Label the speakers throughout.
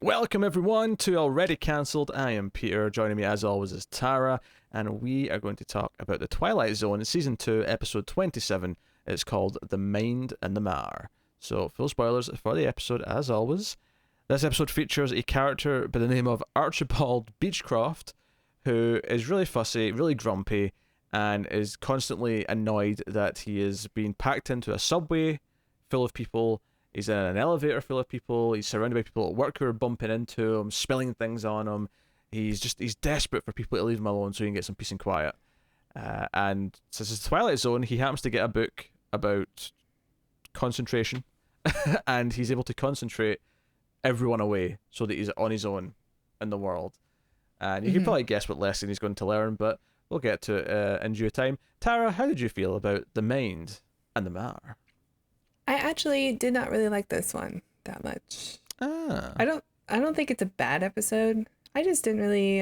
Speaker 1: Welcome everyone to Already Cancelled. I am Peter. Joining me as always is Tara, and we are going to talk about the Twilight Zone, Season 2, Episode 27. It's called The Mind and the Mar. So, full spoilers for the episode as always. This episode features a character by the name of Archibald Beechcroft, who is really fussy, really grumpy, and is constantly annoyed that he is being packed into a subway full of people. He's in an elevator full of people. He's surrounded by people at work who are bumping into him, spilling things on him. He's desperate for people to leave him alone so he can get some peace and quiet. And since it's Twilight Zone, he happens to get a book about concentration, and he's able to concentrate everyone away so that he's on his own in the world. And you can probably guess what lesson he's going to learn, but we'll get to it in due time. Tara, how did you feel about The Mind and the Mar?
Speaker 2: I actually did not really like this one that much. I don't think it's a bad episode. I just didn't really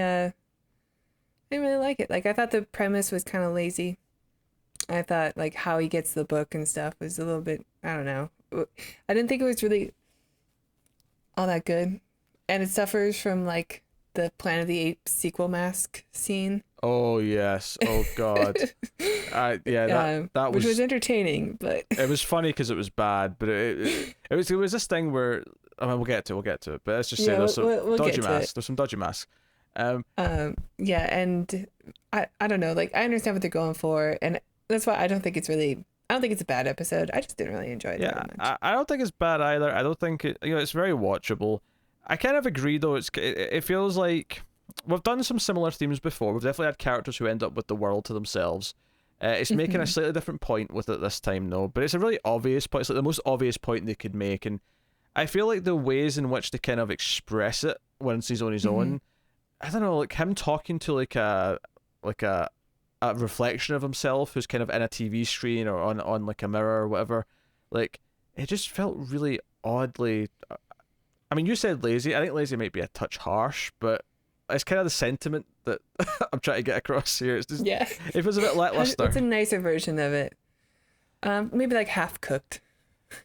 Speaker 2: like it. Like, I thought the premise was kind of lazy. I thought like how he gets the book and stuff was a little bit, I don't know. I didn't think it was really all that good. And it suffers from like the Planet of the Apes sequel mask scene.
Speaker 1: Oh yes! Oh god! That was,
Speaker 2: which was entertaining, but
Speaker 1: it was funny because it was bad. But it was this thing where, I mean, we'll get to it. But let's just say there's some dodgy masks. There's some dodgy masks.
Speaker 2: And I don't know. Like, I understand what they're going for, and that's why I don't think it's a bad episode. I just didn't really enjoy it very much.
Speaker 1: I don't think it's bad either. I don't think it's very watchable. I kind of agree though. It feels like we've done some similar themes before. We've definitely had characters who end up with the world to themselves. It's making a slightly different point with it this time though, but it's a really obvious point. It's like the most obvious point they could make, and I feel like the ways in which they kind of express it once he's on his own, I don't know, like him talking to like a reflection of himself who's kind of in a TV screen or on like a mirror or whatever. Like, it just felt really oddly. I mean, you said lazy. I think lazy might be a touch harsh, but it's kind of the sentiment that I'm trying to get across here. It's just, it was a bit lackluster.
Speaker 2: It's a nicer version of it. Maybe like half cooked.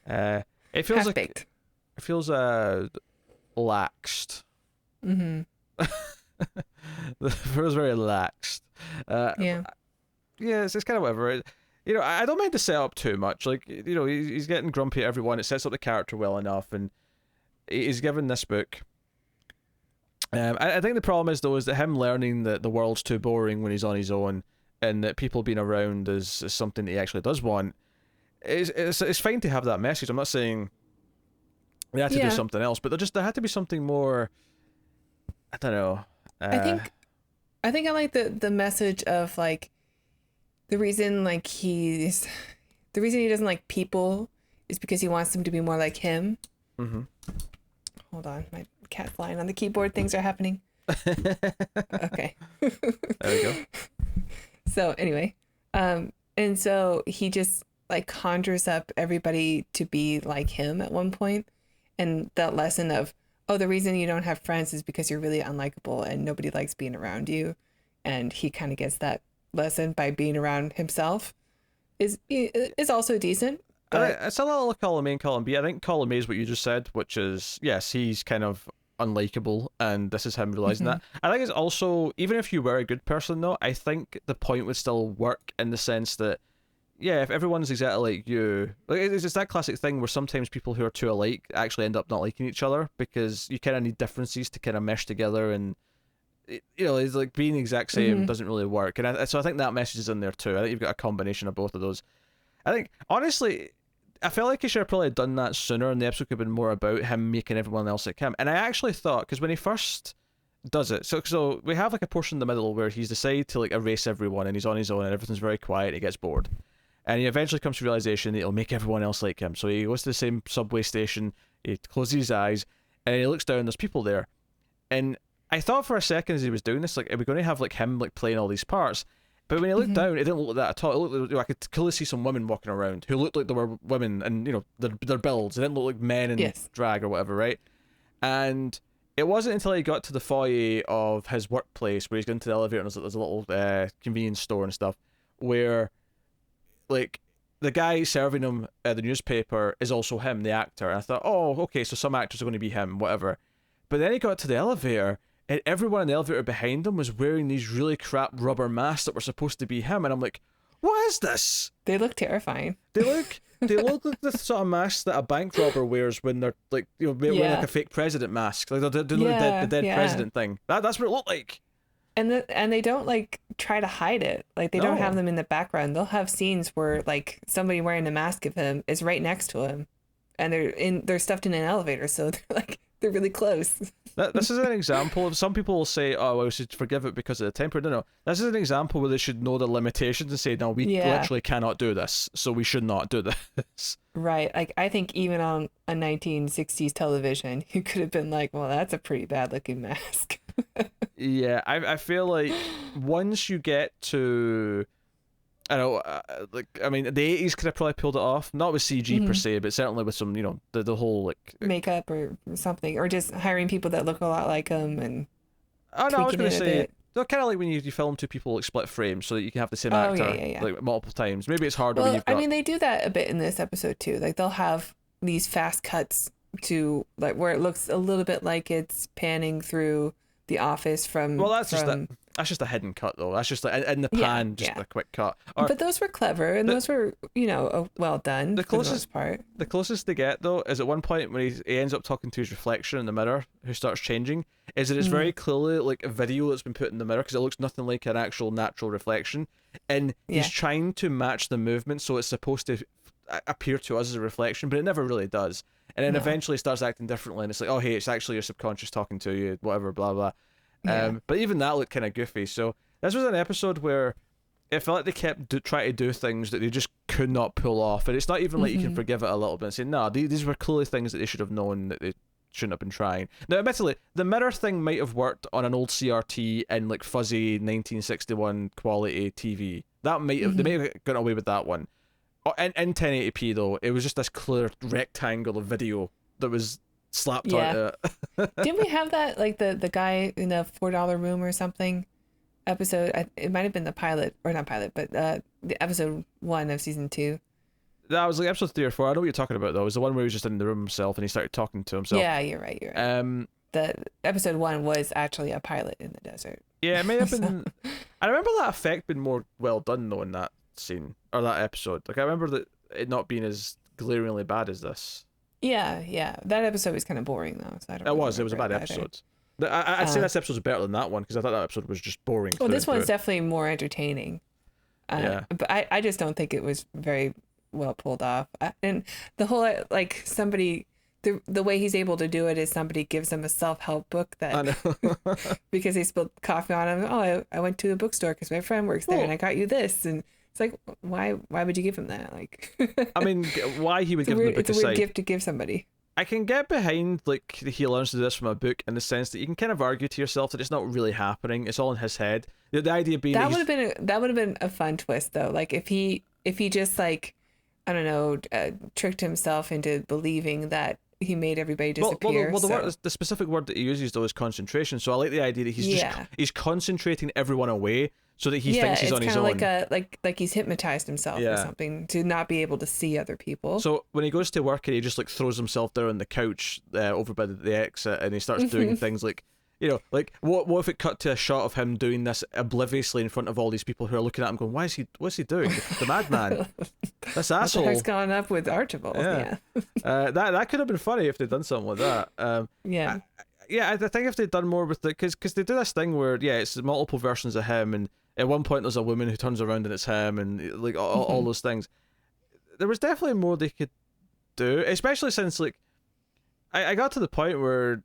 Speaker 1: It feels
Speaker 2: half
Speaker 1: like
Speaker 2: baked.
Speaker 1: It feels laxed. It feels very laxed. It's kind of whatever. I don't mind the setup too much. Like, he's getting grumpy at everyone. It sets up the character well enough, and he's given this book. I think the problem is though is that him learning that the world's too boring when he's on his own, and that people being around is something that he actually does want. It's fine to have that message. I'm not saying they had to do something else, but there had to be something more. I don't know.
Speaker 2: I think I like the message of like the reason he doesn't like people is because he wants them to be more like him. Hold on, my cat flying on the keyboard. Things are happening. Okay.
Speaker 1: There we go.
Speaker 2: So anyway, and so he just like conjures up everybody to be like him at one point, and that lesson of, oh, the reason you don't have friends is because you're really unlikable and nobody likes being around you, and he kind of gets that lesson by being around himself is also decent. But
Speaker 1: it's a little column A and column B. I think column A is what you just said, which is, yes, he's kind of unlikable, and this is him realizing that. I think it's also, even if you were a good person though, I think the point would still work in the sense that, if everyone's exactly like you, like it's that classic thing where sometimes people who are too alike actually end up not liking each other because you kind of need differences to kind of mesh together, and it's like being the exact same doesn't really work. And so I think that message is in there too. I think you've got a combination of both of those. I think, honestly, I felt like he should have probably done that sooner, and the episode could have been more about him making everyone else like him. And I actually thought, because when he first does it, so we have like a portion in the middle where he's decided to like erase everyone, and he's on his own, and everything's very quiet, he gets bored. And he eventually comes to the realization that he'll make everyone else like him. So he goes to the same subway station, he closes his eyes, and he looks down, there's people there. And I thought for a second as he was doing this, like, are we going to have like him like playing all these parts? But when he looked down, it didn't look like that at all. It looked like, I could clearly see some women walking around who looked like they were women, and their builds. It didn't look like men in drag or whatever, right? And it wasn't until he got to the foyer of his workplace where he's going to the elevator and there's a little convenience store and stuff where, like, the guy serving him the newspaper is also him, the actor. And I thought, oh, okay, so some actors are going to be him, whatever. But then he got to the elevator, and everyone in the elevator behind him was wearing these really crap rubber masks that were supposed to be him, and I'm like, what is this?
Speaker 2: They look terrifying.
Speaker 1: They look like the sort of masks that a bank robber wears when they're like, wearing like a fake president mask, like they're doing the dead president thing. That's what it looked like.
Speaker 2: And they don't like try to hide it. Like they don't have them in the background. They'll have scenes where like somebody wearing a mask of him is right next to him, and they're stuffed in an elevator, so they're really close.
Speaker 1: This is an example of, some people will say, oh, well, we should forgive it because of the temper. No. This is an example where they should know the limitations and say, no, we literally cannot do this, so we should not do this.
Speaker 2: Right. Like, I think even on a 1960s television, you could have been like, well, that's a pretty bad looking mask.
Speaker 1: Yeah, I feel like once you get to, I don't know, I mean, the 80s could have probably pulled it off, not with CG per se, but certainly with some, the whole like
Speaker 2: makeup or something, or just hiring people that look a lot like them and
Speaker 1: I was going to say, they're kind of like when you film two people like split frames so that you can have the same actor like multiple times. Maybe it's harder when you've got...
Speaker 2: I mean, they do that a bit in this episode too. Like they'll have these fast cuts to like where it looks a little bit like it's panning through the office from...
Speaker 1: Well, that's just a hidden cut though. That's just like in the pan, a quick cut.
Speaker 2: But those were clever, and those were, well done. For the most part.
Speaker 1: The closest they get though is at one point when he ends up talking to his reflection in the mirror, who starts changing. Is that it's very clearly like a video that's been put in the mirror because it looks nothing like an actual natural reflection, and he's trying to match the movement so it's supposed to appear to us as a reflection, but it never really does. And then eventually starts acting differently, and it's like, oh hey, it's actually your subconscious talking to you, whatever, blah blah. But even that looked kind of goofy. So this was an episode where it felt like they kept trying to do things that they just could not pull off, and it's not even like you can forgive it a little bit and say, no, these were clearly things that they should have known that they shouldn't have been trying. Now, admittedly, the mirror thing might have worked on an old CRT and like fuzzy 1961 quality TV. That might have they may have gotten away with that one. In 1080p though, it was just this clear rectangle of video that was slapped onto it.
Speaker 2: Didn't we have that, like the guy in the $4 room or something episode? It might have been the pilot, or not pilot, but the episode 1 of season 2.
Speaker 1: That was like episode 3 or 4. I know what you're talking about though. It was the one where he was just in the room himself and he started talking to himself.
Speaker 2: Yeah, you're right. The episode 1 was actually a pilot in the desert.
Speaker 1: Yeah, it may have been. I remember that effect being more well done though in that scene or that episode. Like I remember that it not being as glaringly bad as this.
Speaker 2: Yeah. That episode was kind of boring though. So I don't. It was
Speaker 1: a bad episode. I'd say this episode's better than that one because I thought that episode was just boring.
Speaker 2: Well, this one's definitely more entertaining. But I just don't think it was very well pulled off. And the whole like somebody. The way he's able to do it is somebody gives him a self-help book that because they spilled coffee on him. Oh, I went to a bookstore because my friend works there and I got you this. And it's like, why would you give him that? Like,
Speaker 1: I mean, why he would give him the book?
Speaker 2: It's a weird gift to give somebody.
Speaker 1: I can get behind like he learns to do this from a book in the sense that you can kind of argue to yourself that it's not really happening. It's all in his head. The idea being
Speaker 2: that would have been a fun twist though. Like if he just like, I don't know, tricked himself into believing that he made everybody disappear.
Speaker 1: The specific word that he uses though is concentration. So I like the idea that he's concentrating everyone away so that he thinks he's on his own.
Speaker 2: Like he's hypnotized himself or something to not be able to see other people.
Speaker 1: So when he goes to work and he just like throws himself down on the couch over by the exit and he starts doing things like, like what if it cut to a shot of him doing this obliviously in front of all these people who are looking at him going, what's he doing? The madman. This asshole.
Speaker 2: What's gone up with Archibald? Yeah.
Speaker 1: That could have been funny if they'd done something like that. I think if they'd done more with it, because they do this thing where it's multiple versions of him, and at one point there's a woman who turns around and it's him, and like all those things. There was definitely more they could do, especially since like I got to the point where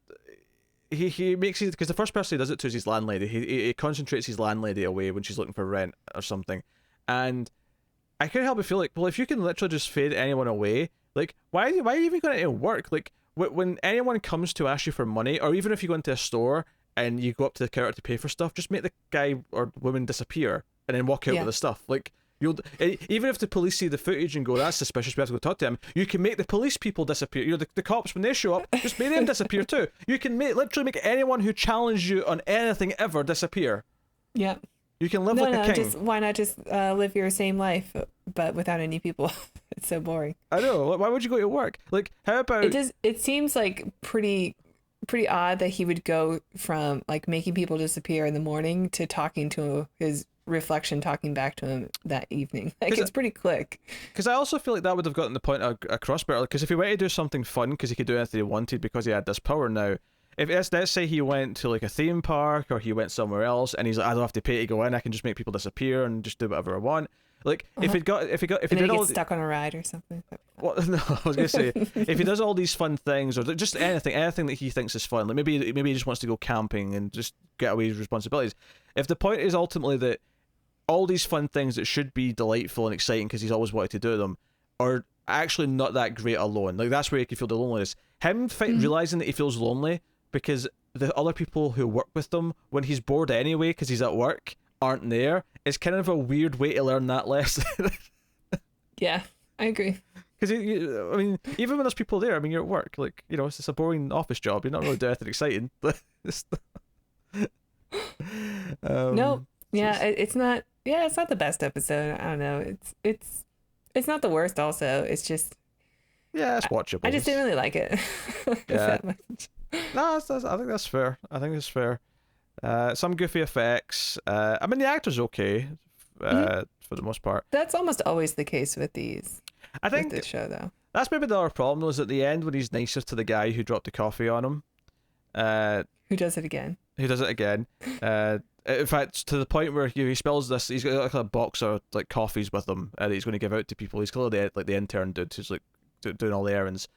Speaker 1: he makes it, because the first person he does it to is his landlady. He concentrates his landlady away when she's looking for rent or something, and I couldn't help but feel like, well, if you can literally just fade anyone away, like why are you even going to work? Like when anyone comes to ask you for money, or even if you go into a store and you go up to the counter to pay for stuff, just make the guy or woman disappear and then walk out with the stuff. Like even if the police see the footage and go, that's suspicious, we have to go talk to him, you can make the police people disappear. The cops, when they show up, just make them disappear too. You can literally make anyone who challenged you on anything ever disappear.
Speaker 2: Yeah.
Speaker 1: You can live like a king.
Speaker 2: Why not just live your same life, but without any people? It's so boring.
Speaker 1: I know. Why would you go to work? Like, how about...
Speaker 2: It seems like pretty pretty odd that he would go from like making people disappear in the morning to talking to his reflection talking back to him that evening. Like, it's pretty quick.
Speaker 1: Because I also feel like that would have gotten the point across better. Because if he went to do something fun, because he could do anything he wanted because he had this power now. If let's say he went to like a theme park or he went somewhere else and he's like, I don't have to pay to go in, I can just make people disappear and just do whatever I want. Like if he did all
Speaker 2: stuck on a ride or something.
Speaker 1: Well, no, I was gonna say if he does all these fun things or just anything that he thinks is fun, like maybe he just wants to go camping and just get away with his responsibilities. If the point is ultimately that all these fun things that should be delightful and exciting because he's always wanted to do them are actually not that great alone. Like that's where he can feel the loneliness. Him realizing that he feels lonely because the other people who work with them when he's bored anyway because he's at work aren't there. It's kind of a weird way to learn that lesson.
Speaker 2: Yeah, I agree.
Speaker 1: Because I mean, even when there's people there, I mean, you're at work. Like, you know, it's just a boring office job. You're not really doing anything exciting.
Speaker 2: No, yeah, it's not. Yeah, it's not the best episode. I don't know. It's not the worst. Also, it's just.
Speaker 1: Yeah, it's watchable.
Speaker 2: I just didn't really like it.
Speaker 1: Yeah. No, I think that's fair. I think it's fair. Some goofy effects. I mean, the actor's okay for the most part.
Speaker 2: That's almost always the case with these.
Speaker 1: I think
Speaker 2: with this show, though.
Speaker 1: That's maybe the other problem, though, is at the end when he's nicer to the guy who dropped the coffee on him.
Speaker 2: Who does it again? In fact, to the point where he spells this, he's got like a box of like coffees with him that he's going to give out to people. He's clearly the intern dude who's like doing all the errands.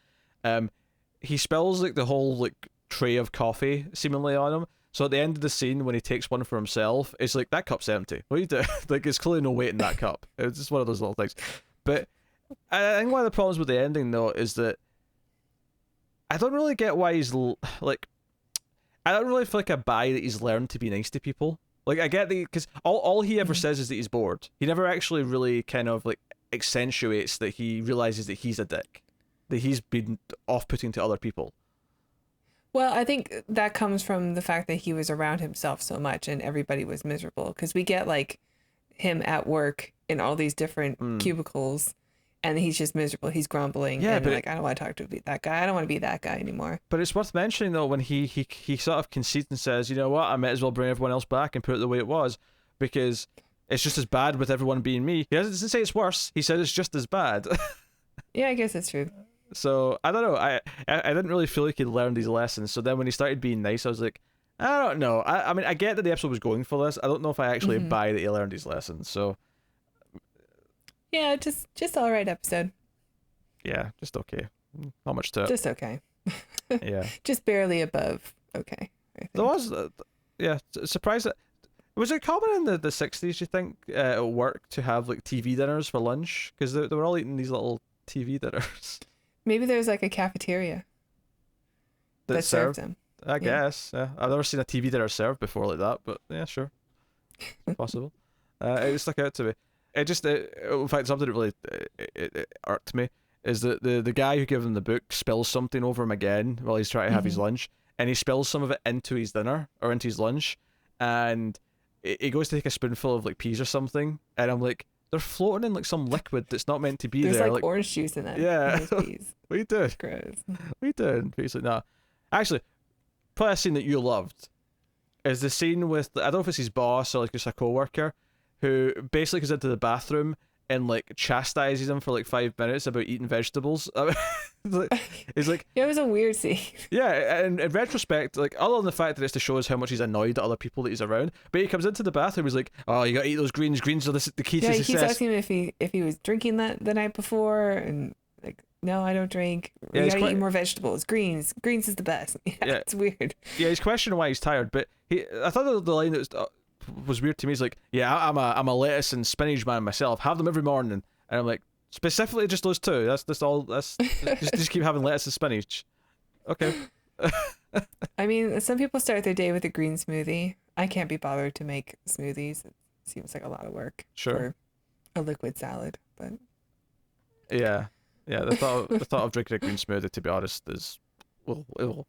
Speaker 2: He spills like the whole like tray of coffee seemingly on him. So at the end of the scene, when he takes one for himself, it's like, that cup's empty. What are you doing? Like, there's clearly no weight in that cup. It's just one of those little things. But I think one of the problems with the ending, though, is that I don't really get why he's like. I don't really feel like I buy that he's learned to be nice to people. Like, I get the because all he ever says is that he's bored. He never actually really kind of like accentuates that he realizes that he's a dick, that he's been off-putting to other people. Well, I think that comes from the fact that he was around himself so much and everybody was miserable. Because we get like him at work in all these different cubicles and he's just miserable. He's grumbling. Yeah, and like, I don't want to talk to that guy. I don't want to be that guy anymore.
Speaker 1: But it's worth mentioning, though, when he sort of concedes and says, you know what, I might as well bring everyone else back and put it the way it was because it's just as bad with everyone being me. He doesn't say it's worse. He said it's just as bad.
Speaker 2: Yeah, I guess that's true.
Speaker 1: So I don't know. I didn't really feel like he'd learned these lessons. So then when he started being nice, I was like, I don't know. I mean, I get that the episode was going for this. I don't know if I actually buy that he learned these lessons. So
Speaker 2: yeah, just all right episode.
Speaker 1: Yeah, just okay. Not much to it.
Speaker 2: Just okay.
Speaker 1: Yeah.
Speaker 2: Just barely above okay.
Speaker 1: There was, surprised that. Was it common in the 60s, you think, at work to have like TV dinners for lunch? Because they were all eating these little TV dinners.
Speaker 2: Maybe there's like a cafeteria that serves them.
Speaker 1: I guess. Yeah. I've never seen a TV dinner served before like that, but yeah, sure. Possible. It stuck out to me. In fact, something that really it irked me is that the guy who gave him the book spills something over him again while he's trying to have his lunch, and he spills some of it into his dinner or into his lunch, and he goes to take a spoonful of like peas or something, and I'm like, they're floating in like some liquid that's not meant to be there.
Speaker 2: There's like orange juice in it.
Speaker 1: Yeah. What are you doing?
Speaker 2: Gross.
Speaker 1: What are you doing? But he's like, nah. Actually, probably a scene that you loved is the scene with, I don't know if it's his boss or like just a co-worker, who basically goes into the bathroom and like chastises him for like 5 minutes about eating vegetables. He's like,
Speaker 2: yeah, it was a weird scene.
Speaker 1: Yeah, and in retrospect, like, other than the fact that it's to show us how much he's annoyed at other people that he's around, but he comes into the bathroom, he's like, oh, you gotta eat those greens. Greens are the key to success. Yeah, he keeps
Speaker 2: asking him if he was drinking that the night before, and like, no, I don't drink. You gotta eat more vegetables. Greens is the best. Yeah, it's weird.
Speaker 1: Yeah, he's questioning why he's tired, but I thought the line that was weird to me is like, yeah, I'm a lettuce and spinach man myself. Have them every morning, and I'm like, specifically just those two. That's all. Just keep having lettuce and spinach. Okay.
Speaker 2: I mean, some people start their day with a green smoothie. I can't be bothered to make smoothies. It seems like a lot of work for a liquid salad, but
Speaker 1: yeah. The thought of drinking a green smoothie, to be honest, is well.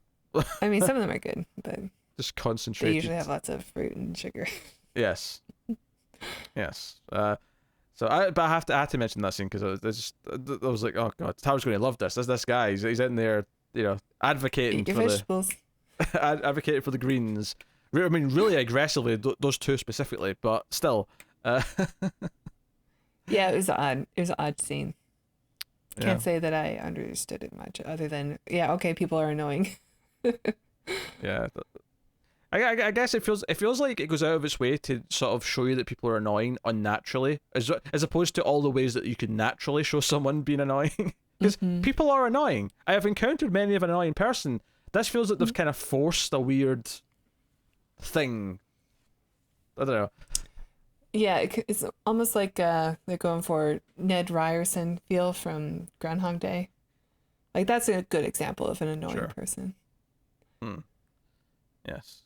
Speaker 2: I mean, some of them are good, but
Speaker 1: just concentrated.
Speaker 2: They usually have lots of fruit and sugar.
Speaker 1: Yes. So I had to mention that scene because I was like, oh god, Tyler's going to love this. There's this guy. He's in there, advocating
Speaker 2: Eat your
Speaker 1: for
Speaker 2: vegetables.
Speaker 1: advocated for the Greens. I mean, really aggressively, those two specifically, but still.
Speaker 2: Yeah, it was odd. It was an odd scene. Can't say that I understood it much, other than okay, people are annoying.
Speaker 1: Yeah, I guess it feels like it goes out of its way to sort of show you that people are annoying unnaturally, as opposed to all the ways that you can naturally show someone being annoying. Because people are annoying. I have encountered many of an annoying person. This feels like they've kind of forced a weird thing. I don't know. Yeah,
Speaker 2: it's almost like they're going for Ned Ryerson feel from Groundhog Day. Like, that's a good example of an annoying person.
Speaker 1: Yes.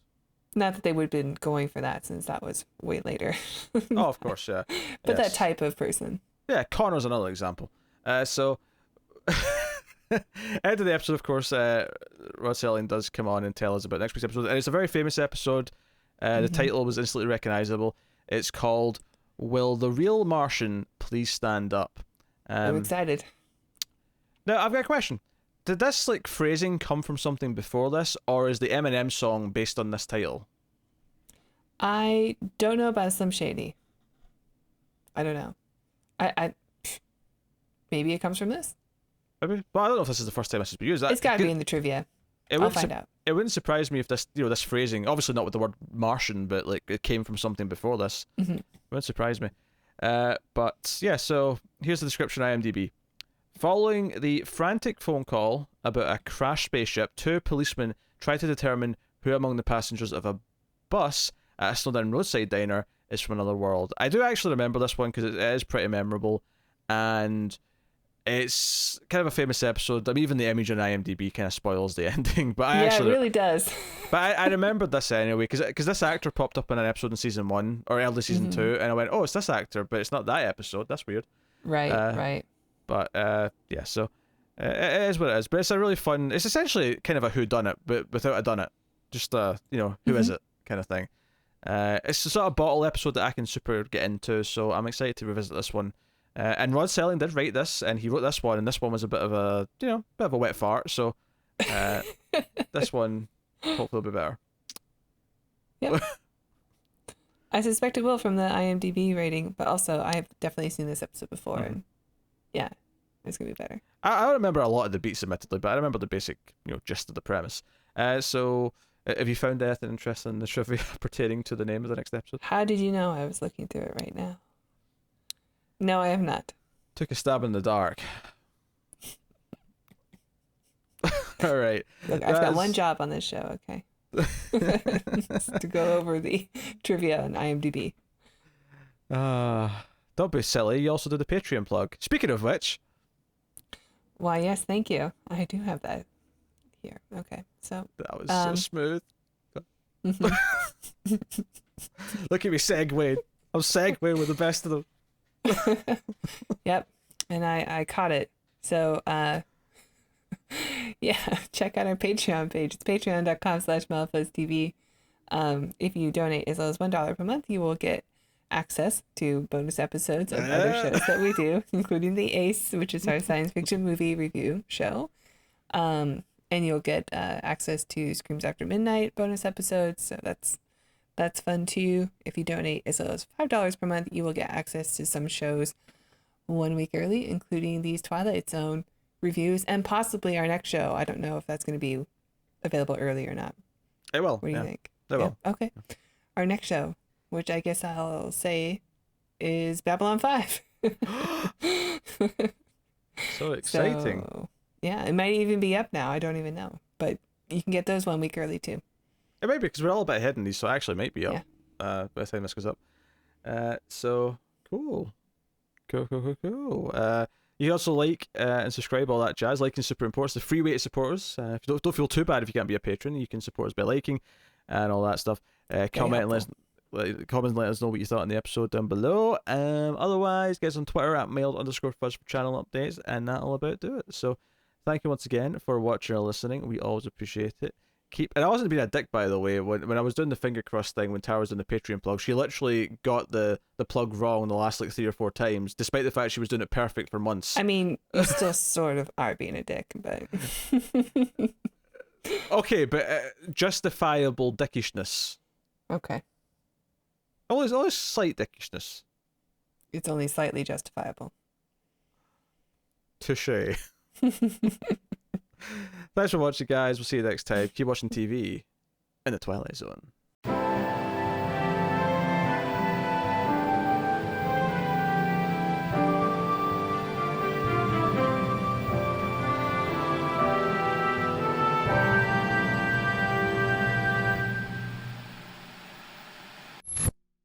Speaker 2: Not that they would have been going for that, since that was way later.
Speaker 1: Oh, of course, yeah.
Speaker 2: But that type of person.
Speaker 1: Yeah, Connor's another example. So, end of the episode, of course, Rod Serling does come on and tell us about next week's episode. And it's a very famous episode. The title was instantly recognizable. It's called "Will the Real Martian Please Stand Up?"
Speaker 2: I'm excited.
Speaker 1: Now, I've got a question. Did this phrasing come from something before this, or is the Eminem song based on this title?
Speaker 2: I don't know about Slim Shady. I don't know. I maybe it comes from this.
Speaker 1: Maybe, but I don't know if this is the first time this has been used.
Speaker 2: It's got to be in the trivia. I'll find out.
Speaker 1: It wouldn't surprise me if this, this phrasing, obviously not with the word Martian, but it came from something before this. It wouldn't surprise me. But yeah, so here's the description on IMDb. Following the frantic phone call about a crashed spaceship, 2 policemen try to determine who among the passengers of a bus at a Snowdown roadside diner is from another world. I do actually remember this one because it is pretty memorable, and it's kind of a famous episode. I mean, even the image on IMDb kind of spoils the ending, but
Speaker 2: it really does.
Speaker 1: But I remembered this anyway because this actor popped up in an episode in season 1 or early season 2, and I went, "Oh, it's this actor," but it's not that episode. That's weird.
Speaker 2: Right, right.
Speaker 1: But yeah, so it is what it is. But it's a really fun. It's essentially kind of a whodunit, but without a done it. Just who is it kind of thing. It's the sort of bottle episode that I can super get into, so I'm excited to revisit this one. And Rod Serling did write this, and he wrote this one, and this one was a bit of a wet fart. So this one hopefully will be better.
Speaker 2: Yep. I suspect it will from the IMDb rating, but also I've definitely seen this episode before, and yeah, it's gonna be better.
Speaker 1: I don't remember a lot of the beats, admittedly, but I remember the basic gist of the premise. So have you found anything interesting in the trivia pertaining to the name of the next episode?
Speaker 2: How did you know? I was looking through it right now. No, I have not.
Speaker 1: Took a stab in the dark. All right.
Speaker 2: Look, I've got one job on this show, okay? To go over the trivia on IMDb.
Speaker 1: Don't be silly. You also did the Patreon plug. Speaking of which.
Speaker 2: Why, yes, thank you. I do have that here. Okay, so.
Speaker 1: That was so smooth. Look at me segueing. I'm segueing with the best of them.
Speaker 2: Yep, and I caught it. So yeah, check out our Patreon page. It's patreon.com/MalFuzzTV. If you donate as low as $1 per month, you will get access to bonus episodes of other shows that we do, including the Ace, which is our science fiction movie review show. And you'll get access to Screams After Midnight bonus episodes. So that's fun too. If you donate as low as $5 per month, you will get access to some shows 1 week early, including these Twilight Zone reviews and possibly our next show. I don't know if that's going to be available early or not.
Speaker 1: It will.
Speaker 2: What do you think?
Speaker 1: It will.
Speaker 2: Okay. Our next show, which I guess I'll say is Babylon 5.
Speaker 1: So exciting.
Speaker 2: So, yeah, it might even be up now. I don't even know. But you can get those 1 week early too.
Speaker 1: It might be because we're all a bit ahead in these, so it actually might be up by the time this goes up. So cool. Cool. You can also like and subscribe, all that jazz. Liking is super important. It's the free way to support us. If you don't feel too bad if you can't be a patron, you can support us by liking and all that stuff. Comment and let us know what you thought in the episode down below. Otherwise, get us on Twitter at @mailed_fuzz for channel updates, and that'll about do it. So thank you once again for watching or listening. We always appreciate it. And I wasn't being a dick, by the way. When I was doing the finger cross thing, when Tara was doing the Patreon plug, she literally got the plug wrong the last 3 or 4 times, despite the fact she was doing it perfect for months.
Speaker 2: I mean, you still sort of are being a dick, but
Speaker 1: Okay, but justifiable dickishness.
Speaker 2: Okay.
Speaker 1: Always slight dickishness.
Speaker 2: It's only slightly justifiable.
Speaker 1: Touche. Thanks for watching, guys. We'll see you next time. Keep watching TV in the Twilight Zone.